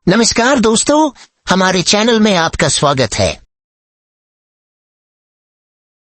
नमस्कार दोस्तों, हमारे चैनल में आपका स्वागत है।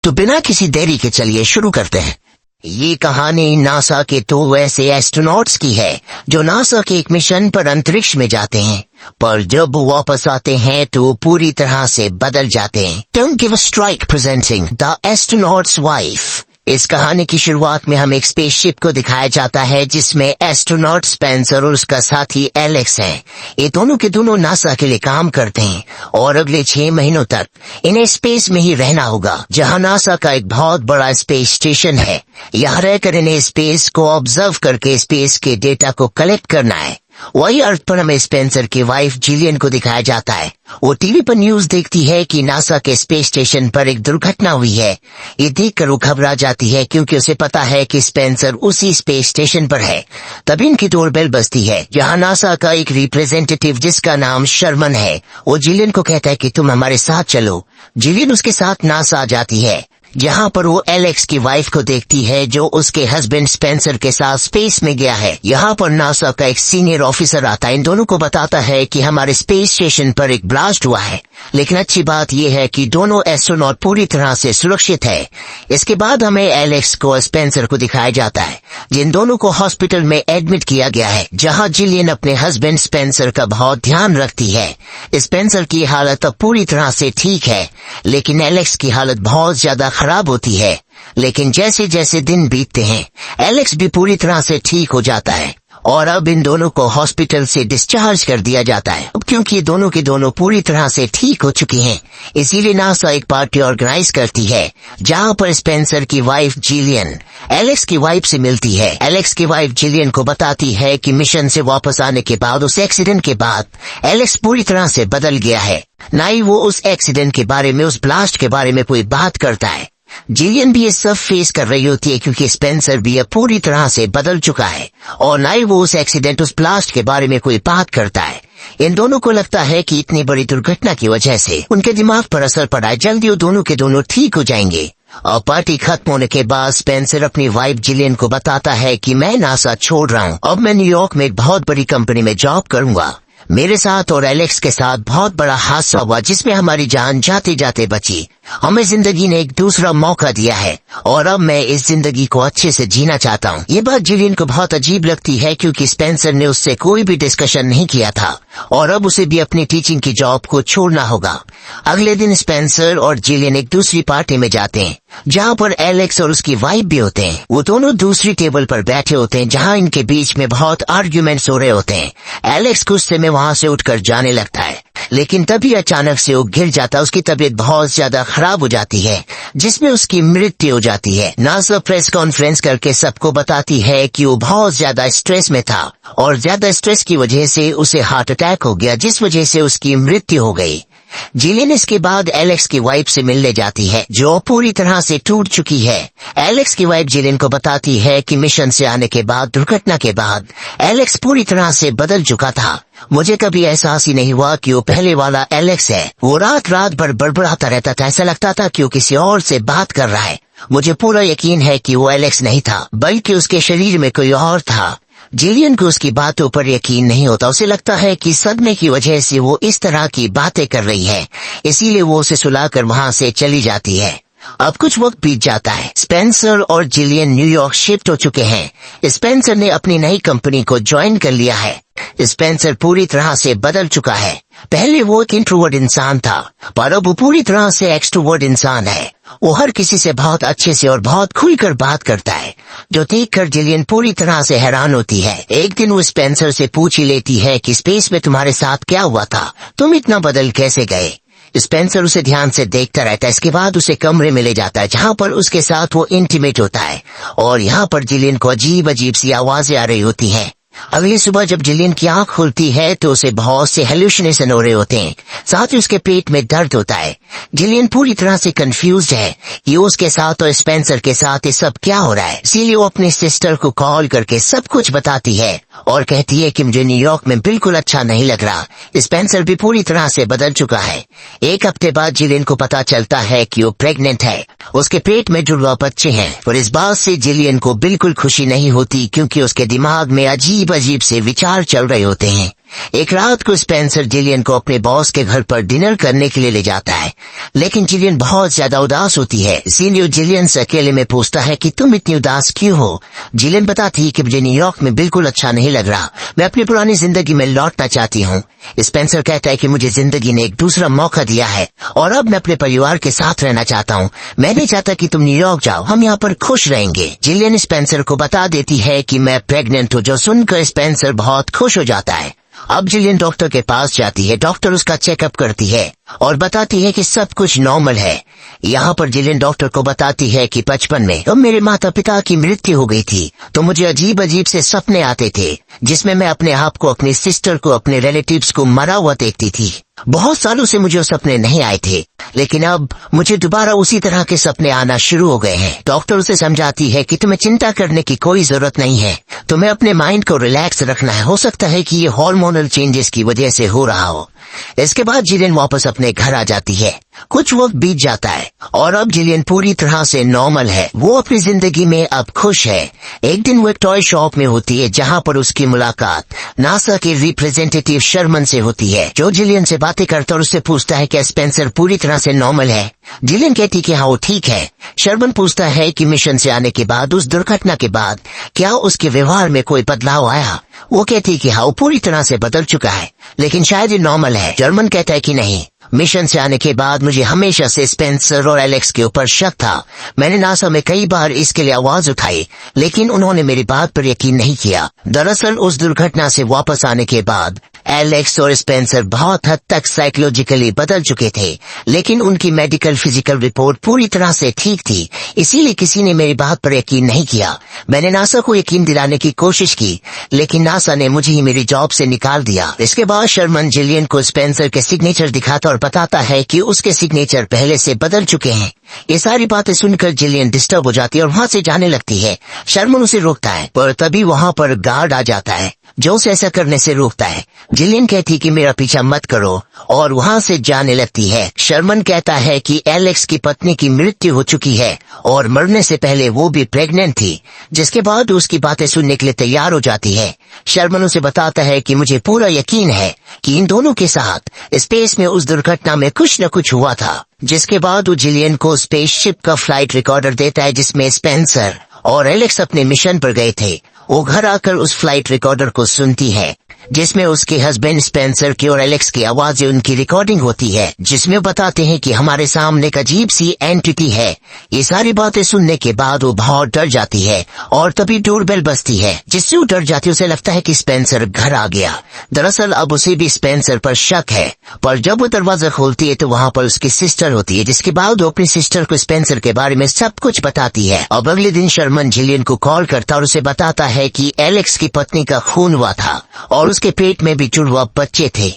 तो बिना किसी देरी के चलिए शुरू करते हैं। ये कहानी नासा के दो वैसे एस्ट्रोनॉट्स की है जो नासा के एक मिशन पर अंतरिक्ष में जाते हैं, पर जब वो वापस आते हैं तो वो पूरी तरह से बदल जाते हैं। Don't give a strike presenting the astronauts wife. इस कहानी की शुरुआत में हमें एक स्पेसशिप को दिखाया जाता है जिसमें एस्ट्रोनॉट स्पेंसर और उसका साथी एलेक्स हैं। ये दोनों के दोनों नासा के लिए काम करते हैं और अगले 6 महीनों तक इन्हें स्पेस में ही रहना होगा, जहां नासा का एक बहुत बड़ा स्पेस स्टेशन है। यहाँ रहकर इन्हें स्पेस को ऑब्जर्व करके स्पेस के डेटा को कलेक्ट करना है। वही अर्थ पर हमें स्पेंसर की वाइफ जिलियन को दिखाया जाता है। वो टीवी पर न्यूज देखती है कि नासा के स्पेस स्टेशन पर एक दुर्घटना हुई है। ये देखकर वो घबरा जाती है क्योंकि उसे पता है कि स्पेंसर उसी स्पेस स्टेशन पर है। तभी इनकी डोरबेल बजती है, जहां नासा का एक रिप्रेजेंटेटिव जिसका नाम शर्मन है, वो जिलियन को कहता है कि तुम हमारे साथ चलो। जिलियन उसके साथ नासा आ जाती है, जहाँ पर वो एलेक्स की वाइफ को देखती है जो उसके हस्बैंड स्पेंसर के साथ स्पेस में गया है। यहाँ पर नासा का एक सीनियर ऑफिसर आता है, इन दोनों को बताता है कि हमारे स्पेस स्टेशन पर एक ब्लास्ट हुआ है, लेकिन अच्छी बात यह है कि दोनों एस्ट्रोनॉट पूरी तरह से सुरक्षित है। इसके बाद हमें एलेक्स को स्पेंसर को दिखाया जाता है, जिन दोनों को हॉस्पिटल में एडमिट किया गया है, जहाँ जिलियन अपने हस्बैंड स्पेंसर का बहुत ध्यान रखती है। स्पेंसर की हालत अब पूरी तरह से ठीक है, लेकिन एलेक्स की हालत बहुत ज्यादा खराब होती है। लेकिन जैसे जैसे दिन बीतते हैं, एलेक्स भी पूरी तरह से ठीक हो जाता है और अब इन दोनों को हॉस्पिटल से डिस्चार्ज कर दिया जाता है। अब क्योंकि दोनों के दोनों पूरी तरह से ठीक हो चुके हैं, इसीलिए नासा एक पार्टी ऑर्गेनाइज करती है, जहां पर स्पेंसर की वाइफ जिलियन एलेक्स की वाइफ से मिलती है। एलेक्स की वाइफ जिलियन को बताती है कि मिशन से वापस आने के बाद, उस एक्सीडेंट के बाद एलेक्स पूरी तरह से बदल गया है। ना ही वो उस एक्सीडेंट के बारे में, उस ब्लास्ट के बारे में कोई बात करता है। जिलियन भी ये सब फेस कर रही होती है क्योंकि स्पेंसर भी अब पूरी तरह से बदल चुका है और ना ही वो उस एक्सीडेंट, उस ब्लास्ट के बारे में कोई बात करता है। इन दोनों को लगता है कि इतनी बड़ी दुर्घटना की वजह से उनके दिमाग पर असर पड़ा है, जल्दी वो दोनों के दोनों ठीक हो जाएंगे। और पार्टी खत्म होने के बाद स्पेंसर अपनी वाइफ जिलियन को बताता है कि मैं नासा छोड़ रहा हूँ, अब मैं न्यूयॉर्क में एक बहुत बड़ी कंपनी में जॉब करूंगा। मेरे साथ और एलेक्स के साथ बहुत बड़ा हादसा हुआ जिसमें हमारी जान जाते जाते बची। हमें जिंदगी ने एक दूसरा मौका दिया है और अब मैं इस जिंदगी को अच्छे से जीना चाहता हूँ। ये बात जिलियन को बहुत अजीब लगती है क्योंकि स्पेंसर ने उससे कोई भी डिस्कशन नहीं किया था और अब उसे भी अपनी टीचिंग की जॉब को छोड़ना होगा। अगले दिन स्पेंसर और जिलियन एक दूसरी पार्टी में जाते हैं, जहाँ पर एलेक्स और उसकी वाइफ भी होते हैं। वो दोनों दूसरी टेबल पर बैठे होते हैं, जहाँ इनके बीच में बहुत आर्ग्यूमेंट्स हो रहे होते हैं। एलेक्स गुस्से में वहाँ से उठकर जाने लगता है, लेकिन तभी अचानक से वो गिर जाता है। उसकी तबीयत बहुत ज्यादा खराब हो जाती है, जिसमें उसकी मृत्यु हो जाती है। नासा प्रेस कॉन्फ्रेंस करके सबको बताती है कि वो बहुत ज्यादा स्ट्रेस में था और ज्यादा स्ट्रेस की वजह से उसे हार्ट अटैक हो गया, जिस वजह से उसकी मृत्यु हो गई। जिलियन इसके बाद एलेक्स की वाइफ से मिलने जाती है, जो पूरी तरह से टूट चुकी है। एलेक्स की वाइफ जिलियन को बताती है कि मिशन से आने के बाद, दुर्घटना के बाद, एलेक्स पूरी तरह से बदल चुका था। मुझे कभी एहसास ही नहीं हुआ कि वो पहले वाला एलेक्स है। वो रात रात भर बड़बड़ाता रहता था, ऐसा लगता था कि वो किसी और से बात कर रहा है। मुझे पूरा यकीन है कि वो एलेक्स नहीं था, बल्कि उसके शरीर में कोई और था। जिलियन को उसकी बातों पर यकीन नहीं होता। उसे लगता है कि सदमे की वजह से वो इस तरह की बातें कर रही है, इसीलिए वो उसे सुलाकर वहाँ से चली जाती है। अब कुछ वक्त बीत जाता है। स्पेंसर और जिलियन न्यूयॉर्क शिफ्ट हो चुके हैं। स्पेंसर ने अपनी नई कंपनी को ज्वाइन कर लिया है। स्पेंसर पूरी तरह से बदल चुका है। पहले वो एक इंट्रोवर्ट इंसान था, पर अब वो पूरी तरह से एक्सट्रोवर्ट इंसान है। वो हर किसी से बहुत अच्छे से और बहुत खुलकर बात करता है, जो देखकर जिलियन पूरी तरह से हैरान होती है। एक दिन वो स्पेंसर से पूछ ही लेती है कि स्पेस में तुम्हारे साथ क्या हुआ था, तुम इतना बदल कैसे गए। स्पेंसर उसे ध्यान से देखता रहता है। इसके बाद उसे कमरे में ले जाता है, जहाँ पर उसके साथ वो इंटीमेट होता है और यहाँ पर जिलियन को अजीब अजीब सी आवाजें आ रही होती हैं। अगली सुबह जब जिलियन की आंख खुलती है तो उसे बहुत से हेलुसिनेशन हो रहे होते हैं, साथ ही उसके पेट में दर्द होता है। जिलियन पूरी तरह से कंफ्यूज्ड है कि उसके साथ और स्पेंसर के साथ ये सब क्या हो रहा है। इसीलिए वो अपनी सिस्टर को कॉल करके सब कुछ बताती है और कहती है कि मुझे न्यूयॉर्क में बिल्कुल अच्छा नहीं लग रहा। स्पेंसर भी पूरी तरह से बदल चुका है। एक हफ्ते बाद जिलियन को पता चलता है कि वो प्रेग्नेंट है। उसके पेट में जुड़वा बच्चे हैं, और इस बात से जिलियन को बिल्कुल खुशी नहीं होती क्योंकि उसके दिमाग में अजीब अजीब से विचार चल रहे होते हैं। एक रात को स्पेंसर जिलियन को अपने बॉस के घर पर डिनर करने के लिए ले जाता है, लेकिन जिलियन बहुत ज्यादा उदास होती है। इसीलिए जिलियन से अकेले में पूछता है कि तुम इतनी उदास क्यों हो। जिलियन बताती है कि मुझे न्यूयॉर्क में बिल्कुल अच्छा नहीं लग रहा, मैं अपनी पुरानी जिंदगी में लौटना चाहती हूँ। स्पेंसर कहता है कि मुझे जिंदगी ने एक दूसरा मौका दिया है और अब मैं अपने परिवार के साथ रहना चाहता हूँ। मैं नहीं चाहता कि तुम न्यूयॉर्क जाओ, हम यहाँ पर खुश रहेंगे। जिलियन स्पेंसर को बता देती है कि मैं प्रेग्नेंट हूँ, जो सुनकर स्पेंसर बहुत खुश हो जाता है। अब जिलियन डॉक्टर के पास जाती है। डॉक्टर उसका चेकअप करती है और बताती है कि सब कुछ नॉर्मल है। यहाँ पर जिलियन डॉक्टर को बताती है कि बचपन में जब मेरे माता पिता की मृत्यु हो गई थी तो मुझे अजीब अजीब से सपने आते थे, जिसमें मैं अपने आप को, अपनी सिस्टर को, अपने रिलेटिव्स को मरा हुआ देखती थी। बहुत सालों से मुझे वो सपने नहीं आए थे, लेकिन अब मुझे दोबारा उसी तरह के सपने आना शुरू हो गए हैं। डॉक्टर उसे समझाती है कि तुम्हें चिंता करने की कोई जरूरत नहीं है, तुम्हें अपने माइंड को रिलैक्स रखना है। हो सकता है कि ये हार्मोनल चेंजेस की वजह से हो रहा हो। इसके बाद जिलियन वापस अपने घर आ जाती है। कुछ वक्त बीत जाता है और अब जिलियन पूरी तरह से नॉर्मल है। वो अपनी जिंदगी में अब खुश है। एक दिन वो एक टॉय शॉप में होती है, जहाँ पर उसकी मुलाकात नासा के रिप्रेजेंटेटिव शर्मन से होती है, जो जिलियन से बातें करता और उससे पूछता है कि स्पेंसर पूरी तरह से नॉर्मल है। जिलियन कहती कि हाँ, वो ठीक है। शर्मन पूछता है कि मिशन से आने के बाद, उस दुर्घटना के बाद, क्या उसके व्यवहार में कोई बदलाव आया। वो कहती कि हाँ, वो पूरी तरह से बदल चुका है, लेकिन शायद ये नॉर्मल है। शर्मन कहता है कि नहीं, मिशन से आने के बाद मुझे हमेशा से स्पेंसर और एलेक्स के ऊपर शक था। मैंने नासा में कई बार इसके लिए आवाज उठाई, लेकिन उन्होंने मेरी बात पर यकीन नहीं किया। दरअसल उस दुर्घटना से वापस आने के बाद एलेक्स और स्पेंसर बहुत हद तक साइकोलॉजिकली बदल चुके थे, लेकिन उनकी मेडिकल फिजिकल रिपोर्ट पूरी तरह से ठीक थी। इसीलिए किसी ने मेरी बात पर यकीन नहीं किया। मैंने नासा को यकीन दिलाने की कोशिश की, लेकिन नासा ने मुझे ही मेरी जॉब से निकाल दिया। इसके बाद शर्मन जिलियन को स्पेंसर के सिग्नेचर दिखाता और बताता है कि उसके सिग्नेचर पहले से बदल चुके हैं। ये सारी बातें सुनकर जिलियन डिस्टर्ब हो जाती है और वहाँ से जाने लगती है। शर्मन उसे रोकता है, पर तभी वहाँ पर गार्ड आ जाता है, जो उसे ऐसा करने से रोकता है। जिलियन कहती कि मेरा पीछा मत करो और वहाँ से जाने लगती है। शर्मन कहता है कि एलेक्स की पत्नी की मृत्यु हो चुकी है और मरने से पहले वो भी प्रेग्नेंट थी, जिसके बाद उसकी बातें सुनने के लिए तैयार हो जाती है। शर्मन उसे बताता है कि मुझे पूरा यकीन है कि इन दोनों के साथ स्पेस में उस दुर्घटना में कुछ न कुछ हुआ था। जिसके बाद वो जिलियन को स्पेसशिप का फ्लाइट रिकॉर्डर देता है, जिसमें स्पेंसर और एलेक्स अपने मिशन पर गए थे। वो घर आकर उस फ्लाइट रिकॉर्डर को सुनती है, जिसमें उसके हस्बैंड स्पेंसर की और एलेक्स की आवाजें उनकी रिकॉर्डिंग होती है, जिसमें बताते हैं कि हमारे सामने एक अजीब सी एंटिटी है। ये सारी बातें सुनने के बाद वो बहुत डर जाती है और तभी डोरबेल बजती है, जिससे वो डर जाती है। उसे लगता है कि स्पेंसर घर आ गया। दरअसल अब उसे भी स्पेंसर पर शक है, पर जब वो दरवाजा खोलती है तो वहाँ पर उसकी सिस्टर होती है, जिसके बाद वो अपनी सिस्टर को स्पेंसर के बारे में सब कुछ बताती है। अब अगले दिन शर्मन जिलियन को कॉल करता और उसे बताता है कि एलेक्स की पत्नी का खून हुआ था और उसके पेट में भी जुड़वा बच्चे थे।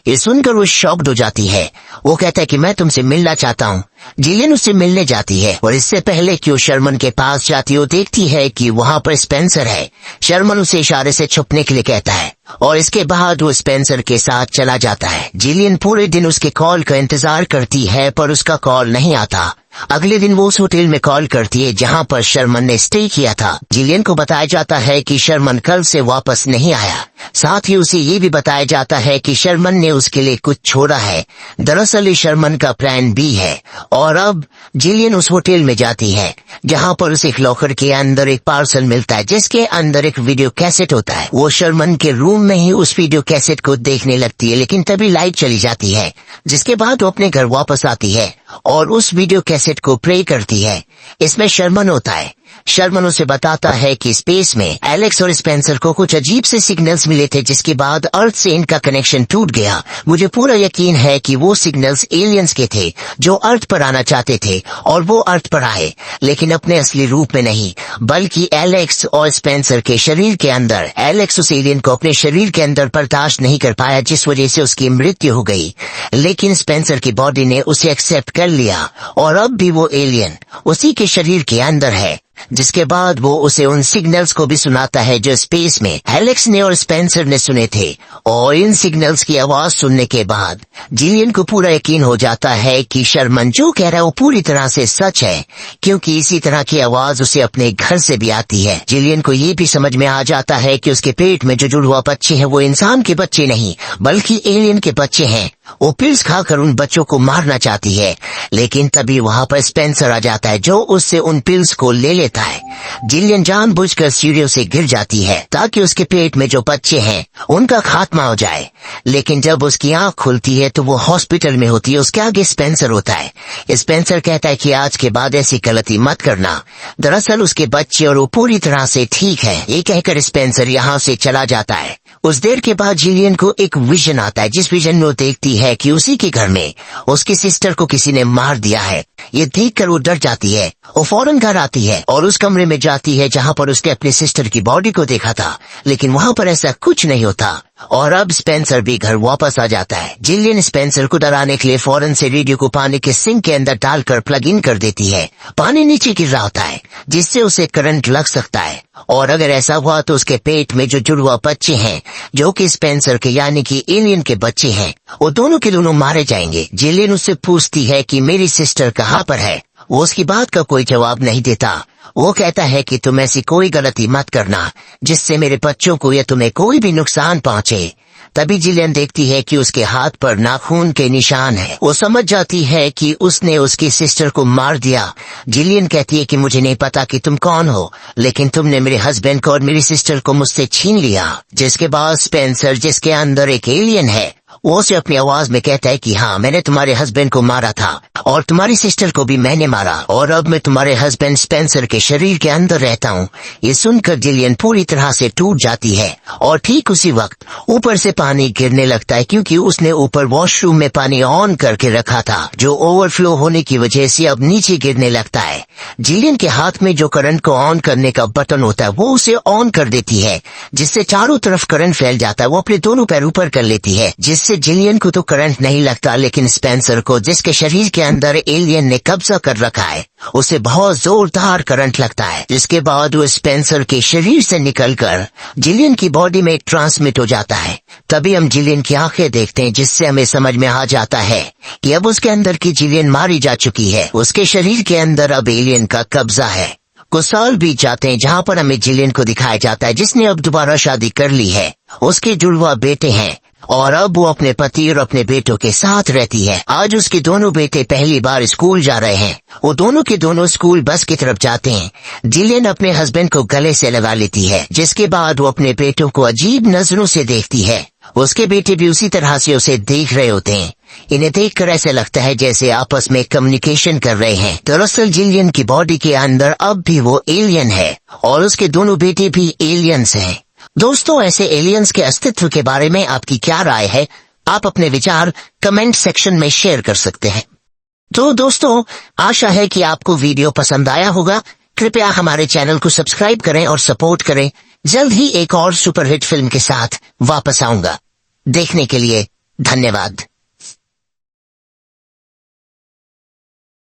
ये सुनकर वो शॉक्ड हो जाती है। वो कहता है कि मैं तुमसे मिलना चाहता हूँ। जिलियन उससे मिलने जाती है और इससे पहले कि वो शर्मन के पास जाती हो, देखती है कि वहाँ पर स्पेंसर है। शर्मन उसे इशारे से छुपने के लिए कहता है और इसके बाद वो स्पेंसर के साथ चला जाता है। जिलियन पूरे दिन उसके कॉल का इंतजार करती है, पर उसका कॉल नहीं आता। अगले दिन वो उस होटल में कॉल करती है जहाँ पर शर्मन ने स्टे किया था। जिलियन को बताया जाता है कि शर्मन कल से वापस नहीं आया। साथ ही उसे ये भी बताया जाता है कि शर्मन ने उसके लिए कुछ छोड़ा है। दरअसल ये शर्मन का प्लान बी है। और अब जिलियन उस होटल में जाती है जहाँ पर उसे एक लॉकर के अंदर एक पार्सल मिलता है, जिसके अंदर एक वीडियो कैसेट होता है। वो शर्मन के रूम में ही उस वीडियो कैसेट को देखने लगती है, लेकिन तभी लाइट चली जाती है। जिसके बाद वो अपने घर वापस आती है और उस वीडियो कैसेट को प्ले करती है। इसमें शर्मन होता है। शर्मन उसे बताता है कि स्पेस में एलेक्स और स्पेंसर को कुछ अजीब से सिग्नल्स मिले थे, जिसके बाद अर्थ से इनका कनेक्शन टूट गया। मुझे पूरा यकीन है कि वो सिग्नल्स एलियंस के थे, जो अर्थ पर आना चाहते थे और वो अर्थ पर आए, लेकिन अपने असली रूप में नहीं, बल्कि एलेक्स और स्पेंसर के शरीर के अंदर। एलेक्स उस एलियन को अपने शरीर के अंदर बर्दाश्त नहीं कर पाया, जिस वजह से उसकी मृत्यु हो गई, लेकिन स्पेंसर की बॉडी ने उसे एक्सेप्ट कर लिया और अब भी वो एलियन उसी के शरीर के अंदर है। जिसके बाद वो उसे उन सिग्नल्स को भी सुनाता है जो स्पेस में एलेक्स ने और स्पेंसर ने सुने थे। और इन सिग्नल्स की आवाज सुनने के बाद जिलियन को पूरा यकीन हो जाता है कि शर्मन जो कह रहा है वो पूरी तरह से सच है, क्योंकि इसी तरह की आवाज उसे अपने घर से भी आती है। जिलियन को ये भी समझ में आ जाता है कि उसके पेट में जो जुड़वा बच्चे हैं वो इंसान के बच्चे नहीं बल्कि एलियन के बच्चे हैं। वो पिल्स खाकर उन बच्चों को मारना चाहती है, लेकिन तभी वहाँ पर स्पेंसर आ जाता है जो उससे उन पिल्स को ले लेता है। जिलियन जानबूझकर सीढ़ियों से गिर जाती है ताकि उसके पेट में जो बच्चे हैं उनका खात्मा हो जाए, लेकिन जब उसकी आंख खुलती है तो वो हॉस्पिटल में होती है। उसके आगे स्पेंसर होता है। स्पेंसर कहता है कि आज के बाद ऐसी गलती मत करना, दरअसल उसके बच्चे और वो पूरी तरह से ठीक है। ये कहकर स्पेंसर यहाँ से चला जाता है। उस देर के बाद जिलियन को एक विजन आता है, जिस विजन में वो देखती है कि उसी के घर में उसकी सिस्टर को किसी ने मार दिया है। ये देखकर वो डर जाती है। वो फौरन घर आती है और उस कमरे में जाती है जहाँ पर उसने अपनी सिस्टर की बॉडी को देखा था, लेकिन वहाँ पर ऐसा कुछ नहीं होता और अब स्पेंसर भी घर वापस आ जाता है। जिलियन स्पेंसर को डराने के लिए फौरन से रेडियो को पानी के सिंक के अंदर डालकर प्लग इन कर देती है। पानी नीचे गिर रहा होता है जिससे उसे करंट लग सकता है, और अगर ऐसा हुआ तो उसके पेट में जो जुड़वा बच्चे हैं जो कि स्पेंसर के यानी कि एलियन के बच्चे हैं वो दोनों के दोनों मारे जाएंगे। जिलियन उससे पूछती है कि मेरी सिस्टर कहाँ पर है। वो उसकी बात का कोई जवाब नहीं देता। वो कहता है कि तुम ऐसी कोई गलती मत करना जिससे मेरे बच्चों को या तुम्हें कोई भी नुकसान पहुंचे। तभी जिलियन देखती है कि उसके हाथ पर नाखून के निशान है। वो समझ जाती है कि उसने उसकी सिस्टर को मार दिया। जिलियन कहती है कि मुझे नहीं पता कि तुम कौन हो, लेकिन तुमने मेरे हस्बैंड को और मेरी सिस्टर को मुझसे छीन लिया। जिसके बाद स्पेंसर, जिसके अंदर एक एलियन है, वो उसे अपनी आवाज में कहता है कि हाँ, मैंने तुम्हारे हस्बैंड को मारा था और तुम्हारी सिस्टर को भी मैंने मारा और अब मैं तुम्हारे हस्बैंड स्पेंसर के शरीर के अंदर रहता हूँ। ये सुनकर जिलियन पूरी तरह से टूट जाती है और ठीक उसी वक्त ऊपर से पानी गिरने लगता है, क्योंकि उसने ऊपर वॉशरूम में पानी ऑन करके रखा था जो ओवरफ्लो होने की वजह से अब नीचे गिरने लगता है। जिलियन के हाथ में जो करंट को ऑन करने का बटन होता है वो उसे ऑन कर देती है, जिससे चारों तरफ करंट फैल जाता है। वो अपने दोनों पैर ऊपर कर लेती है, जिससे जिलियन को तो करंट नहीं लगता, लेकिन स्पेंसर को, जिसके शरीर के अंदर एलियन ने कब्जा कर रखा है, उसे बहुत जोरदार करंट लगता है। जिसके बाद वो स्पेंसर के शरीर से निकलकर जिलियन की बॉडी में ट्रांसमिट हो जाता है। तभी हम जिलियन की आंखें देखते हैं, जिससे हमें समझ में आ जाता है कि अब उसके अंदर की जिलियन मारी जा चुकी है। उसके शरीर के अंदर अब एलियन का कब्जा है। कुछ साल बीत जाते हैं जहाँ पर हमें जिलियन को दिखाया जाता है जिसने अब दोबारा शादी कर ली है। उसके जुड़वा बेटे हैं और अब वो अपने पति और अपने बेटों के साथ रहती है। आज उसके दोनों बेटे पहली बार स्कूल जा रहे हैं। वो दोनों के दोनों स्कूल बस की तरफ जाते हैं। जिलियन अपने हस्बैंड को गले से लगा लेती है, जिसके बाद वो अपने बेटों को अजीब नजरों से देखती है। उसके बेटे भी उसी तरह से उसे देख रहे होते हैं। इन्हें देखकर ऐसे लगता है जैसे आपस में कम्युनिकेशन कर रहे हैं। दरअसल जिलियन की बॉडी के अंदर अब भी वो एलियन है और उसके दोनों बेटे भी एलियंस हैं। दोस्तों, ऐसे एलियंस के अस्तित्व के बारे में आपकी क्या राय है? आप अपने विचार कमेंट सेक्शन में शेयर कर सकते हैं। तो दोस्तों, आशा है कि आपको वीडियो पसंद आया होगा। कृपया हमारे चैनल को सब्सक्राइब करें और सपोर्ट करें। जल्द ही एक और सुपरहिट फिल्म के साथ वापस आऊंगा। देखने के लिए धन्यवाद।